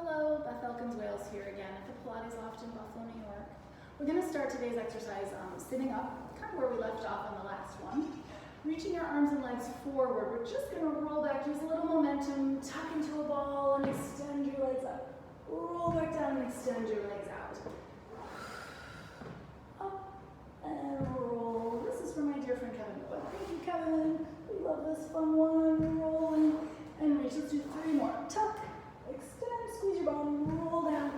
Hello, Beth Elkins Wales here again at the Pilates Loft in Buffalo, New York. We're going to start today's exercise sitting up, kind of where we left off on the last one. Reaching your arms and legs forward. We're just going to roll back, use a little momentum, tuck into a ball and extend your legs up. Roll back down and extend your legs out. Up and roll. This is for my dear friend Kevin. Thank you, Kevin. We love this fun one. Rolling and reach. Let's do 3 more. Tuck, extend, squeeze your bum, roll down,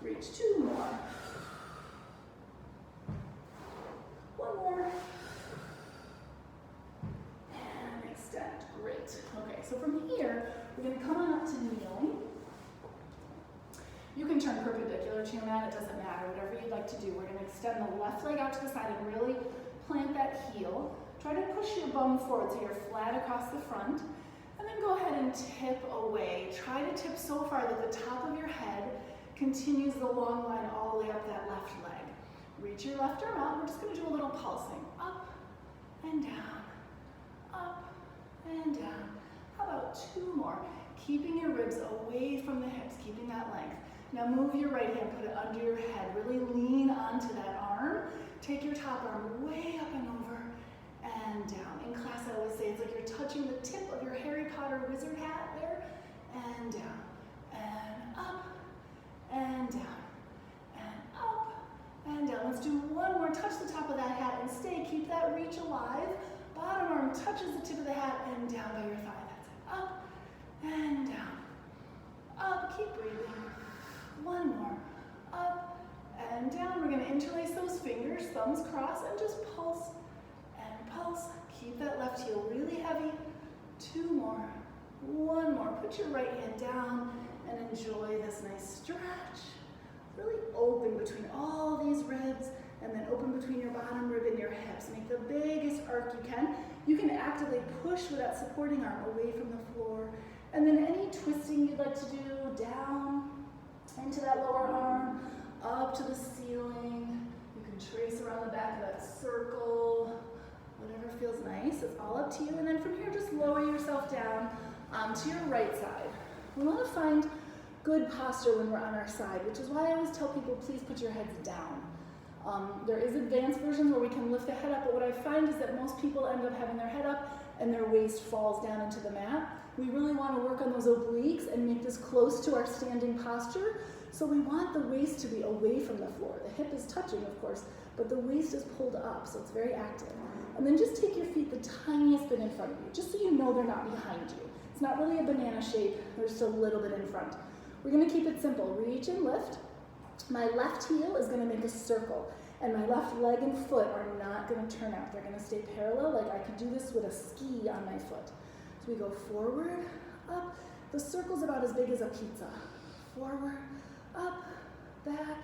reach. 2 more. 1 more. And extend. Great. Okay, so from here, we're going to come on up to kneeling. You can turn perpendicular to your mat, it doesn't matter, whatever you'd like to do. We're going to extend the left leg out to the side and really plant that heel. Try to push your bum forward so you're flat across the front. And then go ahead and tip away. Try to tip so far that the top of your head continues the long line all the way up that left leg. Reach your left arm out. We're just going to do a little pulsing. Up and down. Up and down. How about 2 more? Keeping your ribs away from the hips, keeping that length. Now move your right hand, put it under your head. Really lean onto that arm. Take your top arm way up and over and down. In class I always say it's like you're touching the tip of your Harry Potter wizard hat there. And down. And up. And down. And up. And down. Let's do 1 more. Touch the top of that hat and stay. Keep that reach alive. Bottom arm touches the tip of the hat and down by your thigh. That's it. Up and down. Up. Keep breathing. 1 more. Up and down. We're going to interlace those fingers, thumbs crossed, and just pulse and pulse. Keep that left heel really heavy. 2 more. 1 more. Put your right hand down and enjoy this nice stretch. Really open between all these ribs and then open between your bottom rib and your hips. Make the biggest arc you can. You can actively push with that supporting arm away from the floor. And then any twisting you'd like to do, down into that lower arm, up to the ceiling. You can trace around the back of that circle, whatever feels nice. It's all up to you. And then from here, just lower yourself down to your right side. We want to find good posture when we're on our side, which is why I always tell people, please put your heads down. There is advanced versions where we can lift the head up, but what I find is that most people end up having their head up and their waist falls down into the mat. We really want to work on those obliques and make this close to our standing posture. So we want the waist to be away from the floor. The hip is touching, of course, but the waist is pulled up, so it's very active. And then just take your feet the tiniest bit in front of you, just so you know they're not behind you. It's not really a banana shape, they're just a little bit in front. We're going to keep it simple. Reach and lift. My left heel is going to make a circle, and my left leg and foot are not going to turn out. They're going to stay parallel, like I could do this with a ski on my foot. So we go forward, up. The circle's about as big as a pizza. Forward, up, back,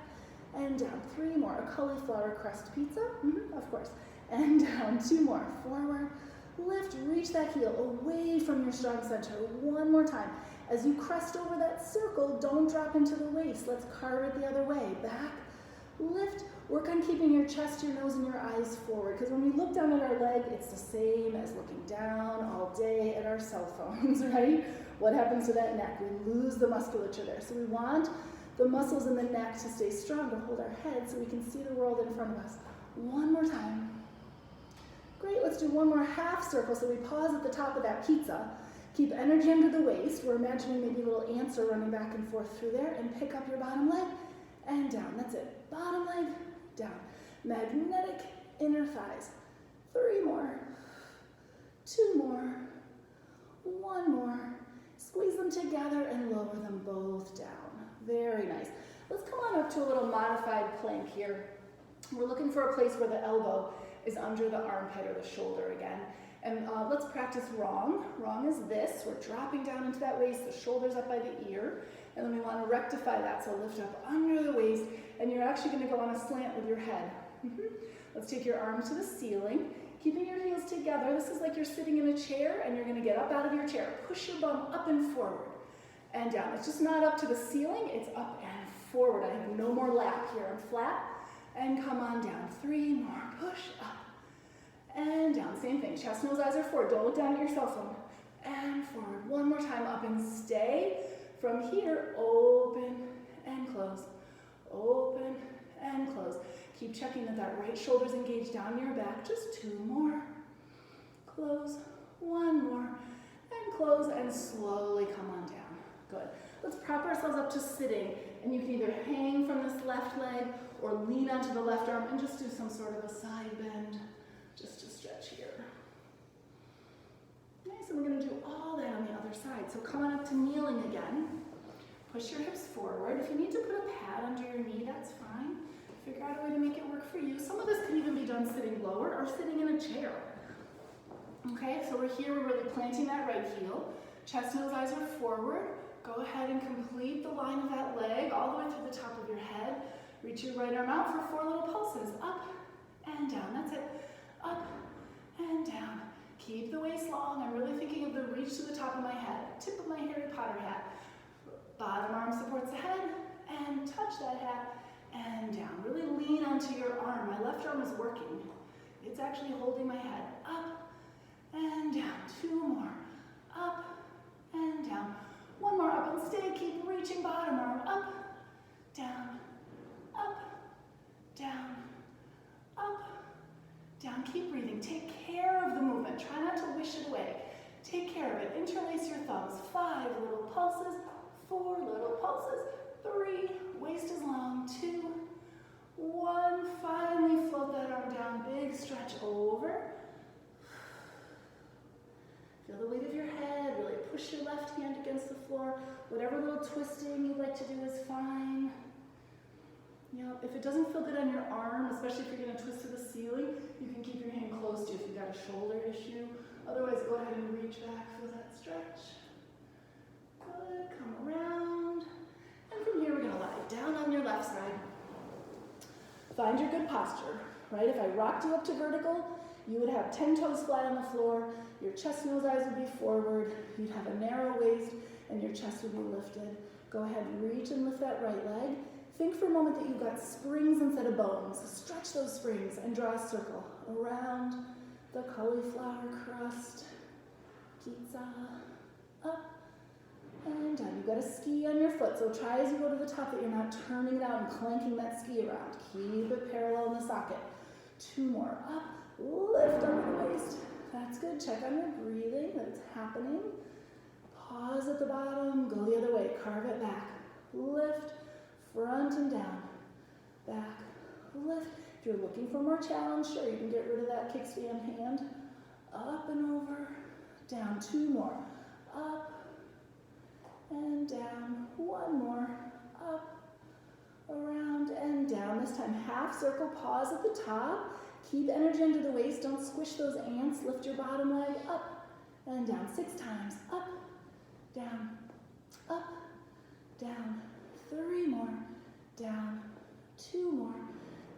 and down. 3 more. A cauliflower crust pizza, of course. And down. 2 more. Forward, lift, reach that heel away from your strong center. 1 more time. As you crest over that circle, don't drop into the waist. Let's carve it the other way. Back, lift. Work on keeping your chest, your nose, and your eyes forward. Because when we look down at our leg, it's the same as looking down all day at our cell phones, right? What happens to that neck? We lose the musculature there. So we want the muscles in the neck to stay strong, to hold our head so we can see the world in front of us. 1 more time. Great, let's do 1 more half circle. So we pause at the top of that pizza. Keep energy under the waist. We're imagining maybe little ants are running back and forth through there, and pick up your bottom leg and down. That's it. Bottom leg, down. Magnetic inner thighs. 3 more. 2 more. 1 more. Squeeze them together and lower them both down. Very nice. Let's come on up to a little modified plank here. We're looking for a place where the elbow is under the armpit or the shoulder again. And let's practice wrong. Wrong is this. We're dropping down into that waist, the shoulders up by the ear. And then we want to rectify that. So lift up under the waist. And you're actually going to go on a slant with your head. Let's take your arms to the ceiling. Keeping your heels together. This is like you're sitting in a chair and you're going to get up out of your chair. Push your bum up and forward and down. It's just not up to the ceiling. It's up and forward. I have no more lap here. I'm flat. And come on down. 3 more. Push up. And down, same thing. Chest, nose, eyes are forward. Don't look down at your cell phone. And forward. 1 more time, up and stay. From here, open Keep checking that that right shoulder's engaged down your back. Just 2 more. Close. 1 more. And close and slowly come on down. Good. Let's prop ourselves up to sitting. And you can either hang from this left leg or lean onto the left arm and just do some sort of a side bend just to stretch here. Nice, and we're going to do all that on the other side. So come on up to kneeling again. Push your hips forward. If you need to put a pad under your knee, that's fine. Figure out a way to make it work for you. Some of this can even be done sitting lower or sitting in a chair. Okay, so we're here, we're really planting that right heel. Chest, nose, eyes are forward. Go ahead and complete the line of that leg all the way through the top of your head. Reach your right arm out for 4 little pulses. Up and down. That's it. Up and down. Keep the waist long. I'm really thinking of the reach to the top of my head. Tip of my Harry Potter hat. Bottom arm supports the head. And touch that hat. And down. Really lean onto your arm. My left arm is working. It's actually holding my head. Up and down. 2 more. Up and down. 1 more. Up and stay. Keep reaching bottom arm. Up, down, up, down, up, down. Keep breathing. Take care of the movement. Try not to wish it away. Take care of it. Interlace your thumbs. 5 little pulses. 4 little pulses. 3. Waist is long. 2. 1. Finally float that arm down. Big stretch over. Feel the weight of your head. Really push your left hand against the floor. Whatever little twisting you'd like to do is fine. You know, if it doesn't feel good on your arm, especially if you're going to twist to the ceiling, you can keep your hand close to you if you've got a shoulder issue. Otherwise, go ahead and reach back. Feel that stretch. Good. Come around. And from here, we're going to lie down on your left side. Find your good posture, right? If I rocked you up to vertical, you would have 10 toes flat on the floor. Your chest, nose, eyes would be forward. You'd have a narrow waist, and your chest would be lifted. Go ahead and reach and lift that right leg. Think for a moment that you've got springs instead of bones. Stretch those springs and draw a circle around the cauliflower crust. Pizza. Up and down. You've got a ski on your foot, so try as you go to the top that you're not turning it out and clanking that ski around. Keep it parallel in the socket. 2 more. Up. Lift over the waist. That's good. Check on your breathing, that it's happening. Pause at the bottom. Go the other way. Carve it back. Lift. Front and down. Back. Lift. If you're looking for more challenge, sure, you can get rid of that kickstand hand. Up and over. Down. 2 more. Up and down. 1 more. Up, around, and down. This time, half circle. Pause at the top. Keep energy under the waist. Don't squish those ants. Lift your bottom leg up and down. 6 times. Up, down, up, down. 3 more. Down. 2 more.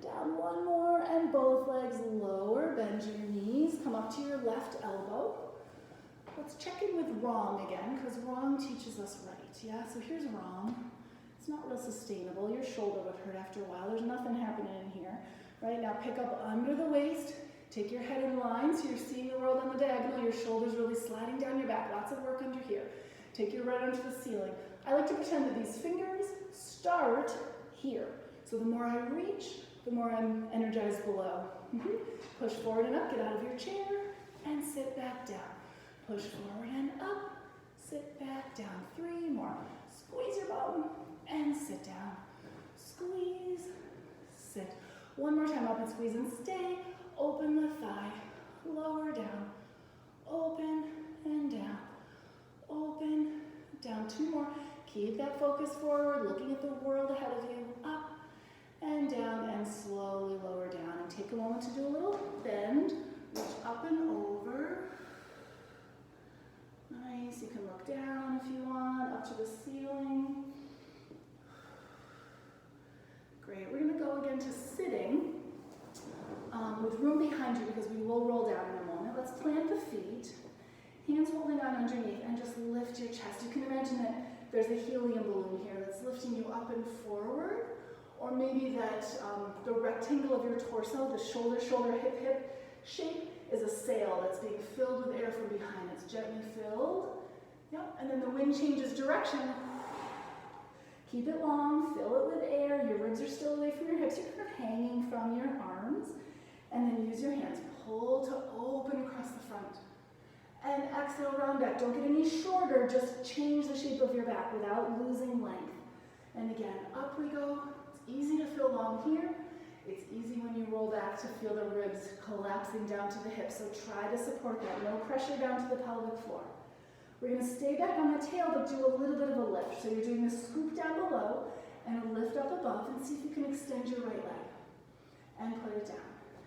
Down. 1 more. And both legs lower. Bend your knees. Come up to your left elbow. Let's check in with wrong again, because wrong teaches us right. Yeah, so here's wrong. It's not real sustainable. Your shoulder would hurt after a while. There's nothing happening in here. Right, now pick up under the waist, take your head in line so you're seeing the world on the diagonal, your shoulders really sliding down your back, lots of work under here. Take your right arm to the ceiling. I like to pretend that these fingers start here. So the more I reach, the more I'm energized below. Push forward and up, get out of your chair, and sit back down. Push forward and up, sit back down. 3 more. Squeeze your bum, and sit down. Squeeze, sit. 1 more time, up and squeeze and stay. Open the thigh, lower down, open and down, open, down. 2 more. Keep that focus forward, looking at the world ahead of you. Up and down, and slowly lower down. And take a moment to do a little bend. Reach up and over. Nice. You can look down if you want, up to the ceiling. Great. We're going to go again to sitting with room behind you because we will roll down in a moment. Let's plant the feet, hands holding on underneath, and just lift your chest. You can imagine that there's a helium balloon here that's lifting you up and forward, or maybe that the rectangle of your torso, the shoulder, hip, hip shape is a sail that's being filled with air from behind. It's gently filled. Yep. And then the wind changes direction. Keep it long, fill it with air. Your ribs are still away from your hips. You're kind of hanging from your arms. And then use your hands. Pull to open across the front. And exhale, round back. Don't get any shorter. Just change the shape of your back without losing length. And again, up we go. It's easy to feel long here. It's easy when you roll back to feel the ribs collapsing down to the hips. So try to support that. No pressure down to the pelvic floor. We're going to stay back on the tail, but do a little bit of a lift. So you're doing a scoop down below and a lift up above, and see if you can extend your right leg. And put it down.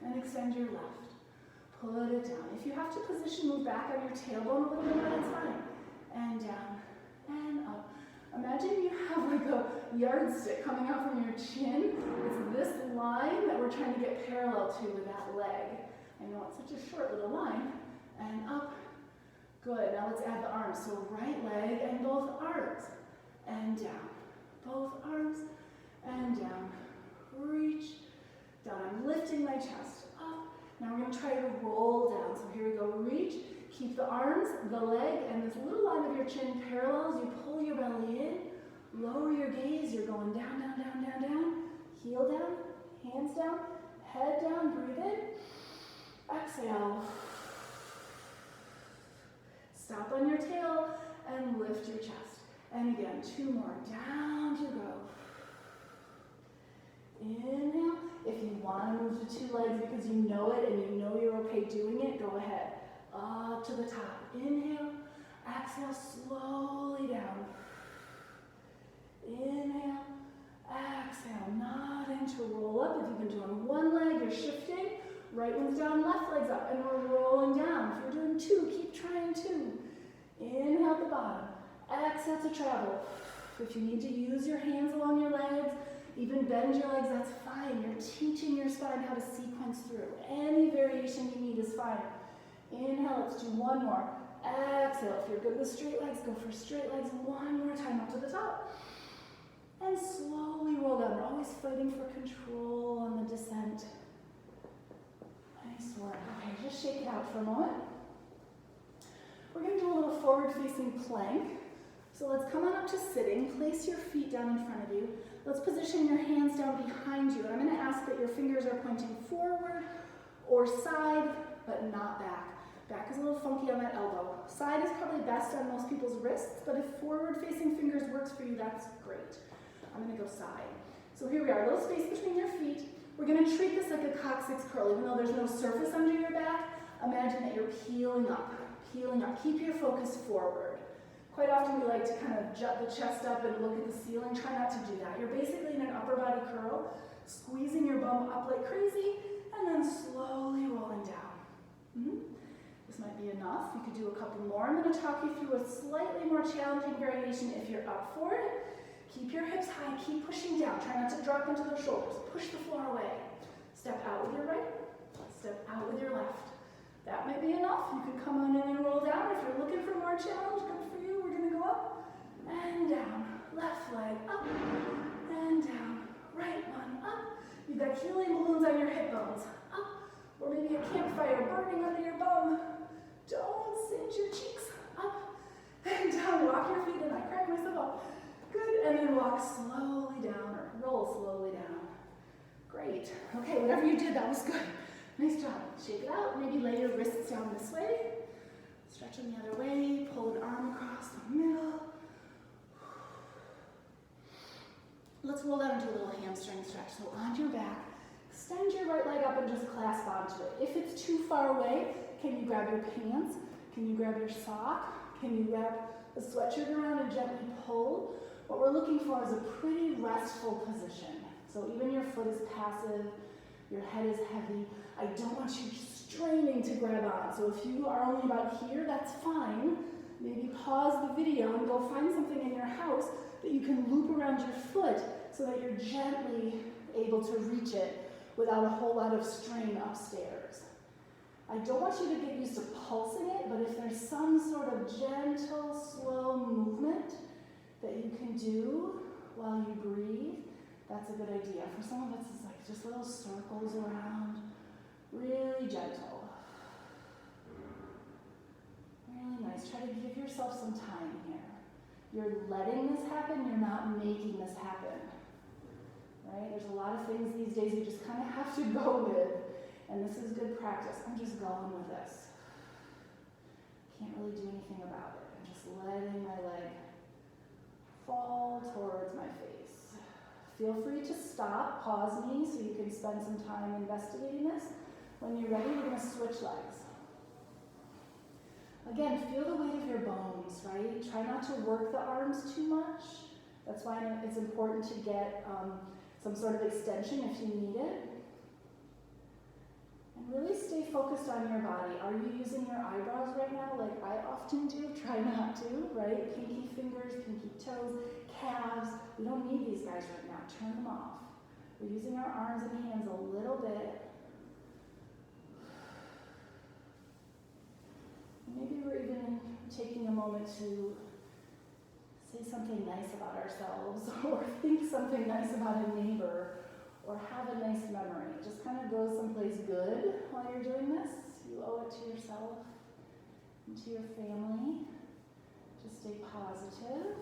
And extend your left. Put it down. If you have to position, move back on your tailbone a little bit, that's fine. And down and up. Imagine you have like a yardstick coming out from your chin. It's this line that we're trying to get parallel to with that leg. I know it's such a short little line. And up. Good. Now let's add the arms. So right leg and both arms. And down. Both arms and down. Reach down. I'm lifting my chest up. Now we're going to try to roll down. So here we go. Reach. Keep the arms, the leg, and this little line of your chin parallel as you pull your belly in. Lower your gaze. You're going down, down, down, down, down. Heel down. Hands down. Head down. Breathe in. Exhale. Stop on your tail and lift your chest. And again, 2 more. Down you go. Inhale. If you want to move to 2 legs because you know it and you know you're okay doing it, go ahead. Up to the top. Inhale. Exhale slowly down. Inhale. Exhale. Nodding to roll up. If you've been doing 1 leg, you're shifting. Right one's down, left leg's up, and we're rolling down. If you're doing 2, keep trying 2. Inhale at the bottom. Exhale to travel. If you need to use your hands along your legs, even bend your legs, that's fine. You're teaching your spine how to sequence through. Any variation you need is fine. Inhale, let's do 1 more. Exhale, if you're good with straight legs, go for straight legs. 1 more time up to the top. And slowly roll down. We're always fighting for control on the descent. Nice work. Okay, just shake it out for a moment. We're going to do a little forward-facing plank. So let's come on up to sitting. Place your feet down in front of you. Let's position your hands down behind you. And I'm going to ask that your fingers are pointing forward or side, but not back. Back is a little funky on that elbow. Side is probably best on most people's wrists, but if forward-facing fingers works for you, that's great. I'm going to go side. So here we are, a little space between your feet. We're going to treat this like a coccyx curl. Even though there's no surface under your back, imagine that you're peeling up, peeling up. Keep your focus forward. Quite often we like to kind of jut the chest up and look at the ceiling. Try not to do that. You're basically in an upper body curl, squeezing your bum up like crazy, and then slowly rolling down. This might be enough. You could do a couple more. I'm going to talk you through a slightly more challenging variation if you're up for it. Keep your hips high, keep pushing down. Try not to drop into the shoulders. Push the floor away. Step out with your right, step out with your left. That might be enough. You could come on in and roll down. If you're looking for more challenge, good for you. We're going to go up and down. Left leg up and down. Right one up. You've got helium balloons on your hip bones. Up. Or maybe a campfire burning under your bum. Don't cinch your cheeks. Up and down. Walk your feet in. I crack myself up. Good, and then walk slowly down or roll slowly down. Great. Okay, whatever you did, that was good. Nice job. Shake it out. Maybe lay your wrists down this way. Stretch them the other way. Pull an arm across the middle. Let's roll down into a little hamstring stretch. So on your back, extend your right leg up and just clasp onto it. If it's too far away, can you grab your pants? Can you grab your sock? Can you wrap the sweatshirt around and gently pull? What we're looking for is a pretty restful position. So even your foot is passive, your head is heavy. I don't want you straining to grab on. So if you are only about here, that's fine. Maybe pause the video and go find something in your house that you can loop around your foot so that you're gently able to reach it without a whole lot of strain upstairs. I don't want you to get used to pulsing it, but if there's some sort of gentle, slow movement that you can do while you breathe, that's a good idea. For some of us, it's like just little circles around, really gentle. Really nice. Try to give yourself some time here. You're letting this happen, you're not making this happen. Right? There's a lot of things these days we just kind of have to go with, and this is good practice. I'm just going with this. Can't really do anything about it. I'm just letting my leg fall towards my face. Feel free to stop, pause me so you can spend some time investigating this. When you're ready, we're going to switch legs. Again, feel the weight of your bones, right? Try not to work the arms too much. That's why it's important to get some sort of extension if you need it. And really stay focused on your body. Are you using your eyebrows right now like I often do? Try not to, right? Pinky fingers, pinky toes, calves. We don't need these guys right now. Turn them off. We're using our arms and hands a little bit. Maybe we're even taking a moment to say something nice about ourselves or think something nice about a neighbor or have a nice memory. It just kind of goes someplace good while you're doing this. You owe it to yourself and to your family. Just stay positive.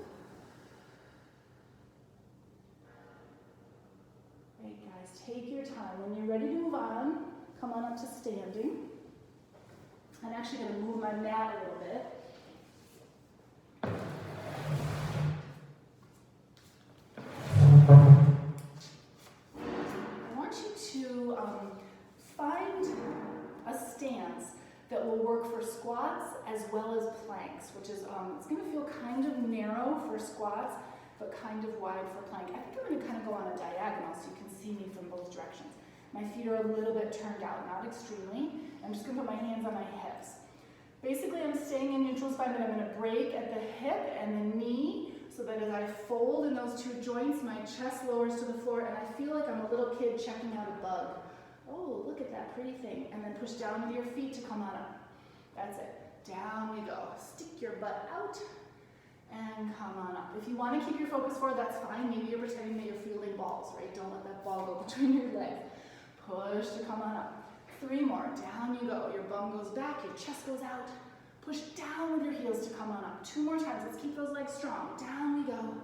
Great, guys. Take your time. When you're ready to move on, come on up to standing. I'm actually going to move my mat a little bit. I want you to find a stance that will work for squats as well as planks, which is, it's going to feel kind of narrow for squats, but kind of wide for plank. I think I'm going to kind of go on a diagonal so you can see me from both directions. My feet are a little bit turned out, not extremely. I'm just going to put my hands on my hips. Basically, I'm staying in neutral spine, but I'm going to break at the hip and the knee so that as I fold in those two joints, my chest lowers to the floor, and I feel like I'm a little kid checking out a bug. Oh, look at that pretty thing. And then push down with your feet to come on up. That's it. Down we go. Stick your butt out and come on up. If you want to keep your focus forward, that's fine. Maybe you're pretending that you're fielding balls, right? Don't let that ball go between your legs. Push to come on up. 3 more. Down you go. Your bum goes back, your chest goes out. Push down with your heels to come on up. 2 more times. Let's keep those legs strong. Down we go.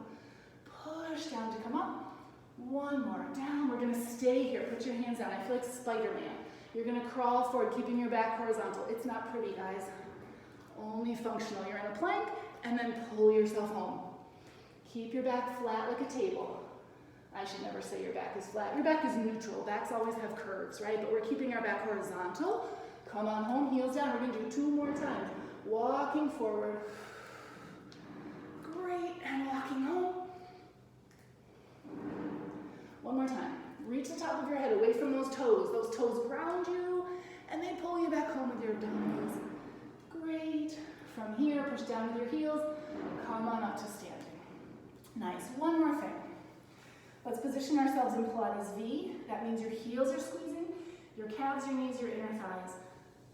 Push down to come up. 1 more. Down. We're going to stay here. Put your hands down. I feel like Spider-Man. You're going to crawl forward, keeping your back horizontal. It's not pretty, guys. Only functional. You're in a plank, and then pull yourself home. Keep your back flat like a table. I should never say your back is flat. Your back is neutral. Backs always have curves, right? But we're keeping our back horizontal. Come on home, heels down. We're going to do 2 more times. Walking forward. Great. And walking home. 1 more time. Reach the top of your head away from those toes. Those toes ground you, and they pull you back home with your abdominals. Great. From here, push down with your heels. Come on up to standing. Nice. 1 more thing. Let's position ourselves in Pilates V. That means your heels are squeezing, your calves, your knees, your inner thighs.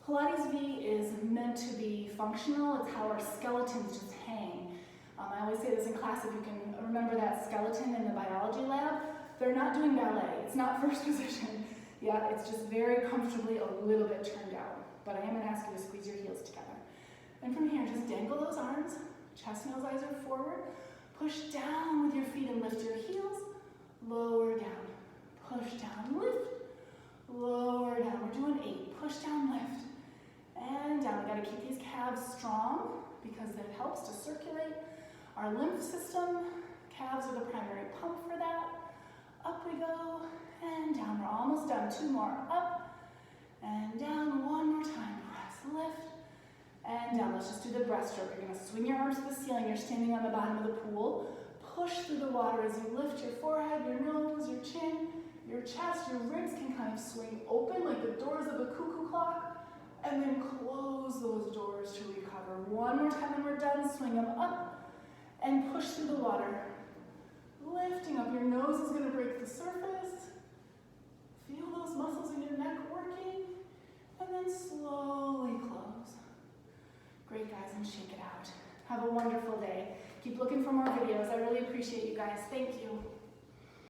Pilates V is meant to be functional. It's how our skeletons just hang. I always say this in class, if you can remember that skeleton in the biology lab, they're not doing ballet. It's not first position. Yeah, it's just very comfortably a little bit turned out. But I am going to ask you to squeeze your heels together. And from here, just dangle those arms. Chest, nose, eyes are forward. Push down with your feet and lift your heels. Lower down, push down, lift, lower down. We're doing 8, push down, lift, and down. We gotta keep these calves strong because that helps to circulate our lymph system. Calves are the primary pump for that. Up we go, and down. We're almost done. 2 more, up, and down. 1 more time, press, lift, and down. Let's just do the breaststroke. You're gonna swing your arms to the ceiling. You're standing on the bottom of the pool. Push through the water as you lift your forehead, your nose, your chin, your chest. Your ribs can kind of swing open like the doors of a cuckoo clock, and then close those doors to recover. 1 more time and we're done. Swing them up and push through the water. Lifting up. Your nose is going to break the surface. Feel those muscles in your neck working, and then slowly close. Great, guys, and shake it out. Have a wonderful day. Keep looking for more videos. I really appreciate you guys. Thank you.